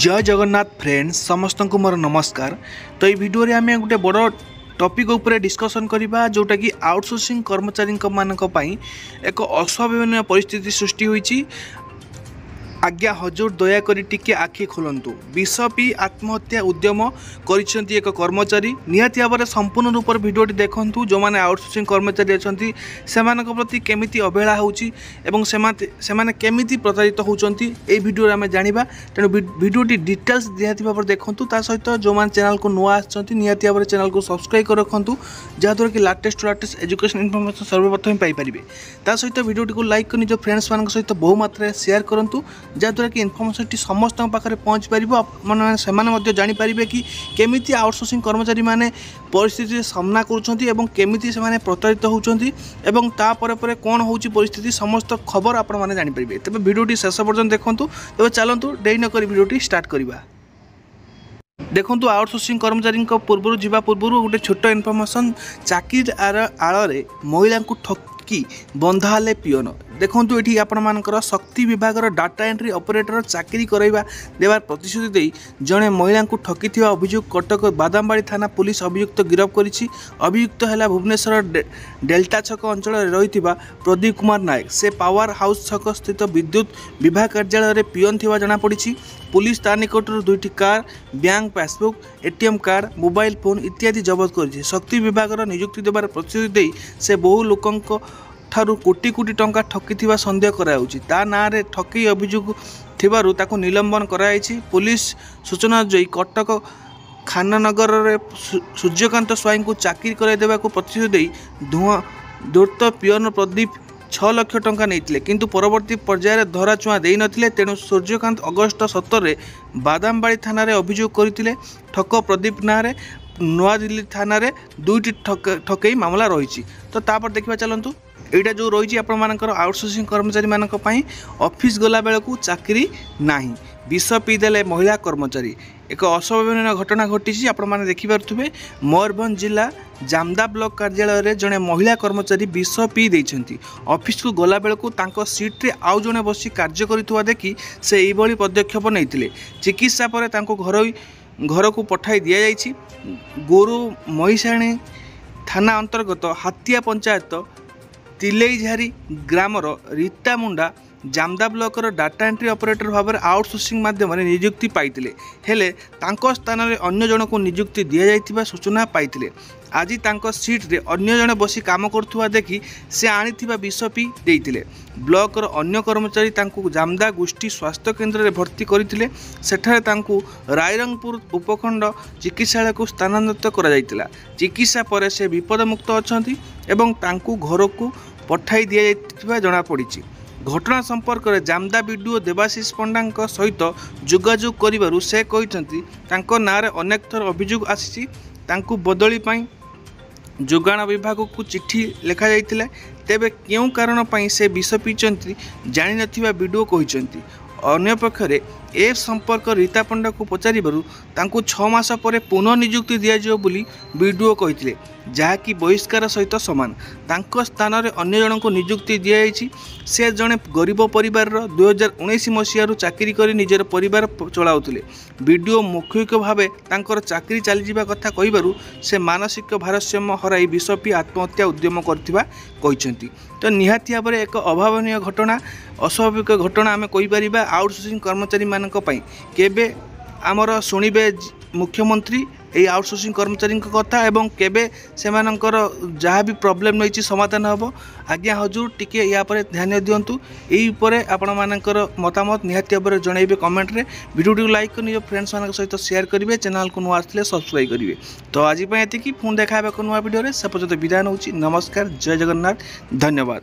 जय जगन्नाथ फ्रेंड्स समस्त को मोर नमस्कार। तो ये वीडियो रे आमे गोटे बड़ टॉपिक उपरे डिस्कशन करबा जोटा कि आउटसोर्सिंग कर्मचारी मानक पई एक अस्वाभाविक परिस्थिति सृष्टि होईची। आज्ञा हजूर दयाकोरी टिके आखि खोलंतु। विष पी आत्महत्या उद्यम करिसेंती एक कर्मचारी। निहाती भाव संपूर्ण रूप भिडियोटी देखंतु। जो माने आउटसोर्सिंग कर्मचारी अछंती सेमानक प्रति केमिति अवहेला होउची एवं सेमाने केमिति प्रतारित होउचंती ए भिडियो रे हमें जानिबा। तेनु भिडियोटी डिटेल्स निहाती भाव देखंतु। ता सहित जो माने चैनल को नुआ आछंती निहाती भाव चैनल को सब्सक्राइब कर रखंतु, जहाद्वारा कि लेटेस्ट एजुकेशन इनफॉरमेशन सर्वप्रथम पाई परिबे। ता सहित भिडियोटी को लाइक कर निज फ्रेंड्स मानक सहित बहु मात्रा शेयर करंतु, जहाद्वारा कि इनफर्मेशन समस्त पाखे पहुँच पार मैंने जानीपारे कि केमिति आउटसोर्सिंग कर्मचारी माने परिस्थिति सामना करुँच से प्रतारित होती कौन हो परिस्थिति समस्त खबर आपण मैंने जानीपारे। तेज भिडियोटी शेष पर्यटन देखूँ। तेज चलतु डेरी नक भिडियोटी स्टार्ट करवा। देखु आउटसोर्सिंग कर्मचारी पूर्व जावा पूर्व गोटे छोट इनफर्मेशन चाकरी आड़ महिला को ठकी बंधाले पिओन। देखु ये आपर शक्ति विभाग डाटा एंट्री ऑपरेटर चाकरी करवा देवार प्रतिश्रुति दे जड़े महिला को ठकी अभियोग कटक बादामबाड़ी थाना पुलिस अभियुक्त गिरफ करिछि। अभियुक्त है भुवनेश्वर डेल्टा छक अंचल रही प्रदीप कुमार नायक। से पावर हाउस छक स्थित विद्युत विभाग कार्यालय में पिओन थी जमापड़ी। पुलिस ता निकटर 2टी car, bank passbook, ATM card, mobile phone इत्यादि जबत कर शक्ति विभाग नियुक्ति देवार प्रतिश्रुति दे से बहु लोकों ठारू कोटी कोटी टंका ठकी सन्देह कराउछि। ता ना रे ठकी अभियोग थिबारु ताको निलंबन कराइछि। पुलिस सूचना जोई कटक खाननगर रे सूर्यकांत स्वाई को चाकरी कराई देबा को प्रतिश्रुति दे धूर्त पिओन प्रदीप 6 लाख टंका नहीं किंतु परवर्ती पर्यायर धरा छुआ दे नथिले। तेणु सूर्यकांत अगस्ट 17 बादामबाड़ी थाना रे अभियोग करथिले। ठक प्रदीप ना रे नवा दिल्ली थाना रे 2टी ठकई मामला रही। तो तापर देखा चलतु एटा जो रही आउटसोर्सिंग कर्मचारी मानक पई ऑफिस गला बेलू चाकरी नाही। विष पीदेले महिला कर्मचारी। एक अस्वाभाविक घटना घटी आपण मैंने देखिपे मयूरभंज जिला जामदा ब्लॉक कार्यालय में जड़े महिला कर्मचारी विष पी देइछंती। ऑफिस को गला बेलू तांको सीट रे आउ जणे बसी कार्य करितुवा देखि से एभली पदक्षेप नैतिले। चिकित्सा पर तांको घर को पठाई दिया जाइछि। गोरु महिषाणी थाना अंतर्गत हातिया पंचायत तिलेईझारी ग्रामर रीता मुंडा जामदा ब्लॉकर डाटा एंट्री ऑपरेटर भाव में आउटसोर्सिंग माध्यम नियुक्ति पाइतिले। हेले तांको स्थान में अन्य जन को नियुक्ति दि जाइथिबा सूचना पाइतिले। आज तांको सीट रे अन्य जन बसी काम करथुवा देखि से आनिथिबा विष पी देइतिले। ब्लॉकर अन्य कर्मचारी तांको जामदा गोष्ठी स्वास्थ्य केन्द्र में भर्ती करथिले। सेठारे तांको रायरंगपुर उपखंड चिकित्सालय को स्थानांतरित करा जाइतिला। चिकित्सा पर से विपदमुक्त अछंती एवं तांको घर को पठाई दिया जाइथिबा जणा पड़िछि। घटना संपर्क में जामदा वीडियो देवाशीष पंडा सहित जोगाजोग करिबारु से कहते तांको नारे अनेक थर अभियोग आसी बदली पाई जोगाण विभाग को चिट्ठी लिखा जाइतिला। तेबे क्यों कारण पाई से विष पीचंती जानि नथिबा वीडियो कहते। अन्य पक्षरे ए संपर्क रीता पंडा को पचारिबारु तांको 6 मास पर पुनः नियुक्ति दिया जाओ बोली वीडियो कहते, जहाँकि बहिष्कार सहित सामान। तांको स्थान में अन्य जन को नियुक्ति दि जाइछि। से जड़े गरीब परिवार 2019 मसीह चाकरी कर निजर परिवार चलाउथिले। वीडियो मौखिक भाव तांकर चाकरी चली जावा कथा कहिबारु से मानसिक भारसाम्य हराई विष पी आत्महत्या उद्यम करथिबा कहिसेंती। तो निहाती भाव एक अभावनीय घटना अस्वाभाविक घटना आम कहीपर आउटसोर्सिंग कर्मचारी मानक पई। केबे आमर शुणिबे मुख्यमंत्री यही आउटसोर्सिंग कर्मचारी कथा एवं केबे सेमानंकर जहाँ भी प्रॉब्लम रही समाधान हम। आज्ञा हजूर टिके या पर ध्यान दिंतु। यही पर आपण मानकर मतामत निहाती भाव जनइबे कमेंट रे। वीडियो को लाइक कर निज फ्रेंड्स मान सहित शेयर करेंगे। चैनल को नुआ आसले सब्सक्राइब करेंगे। तो आज एति पुणी देखा नुआ वीडियो से पर्यंत विदाय नउछि। नमस्कार, जय जगन्नाथ, धन्यवाद।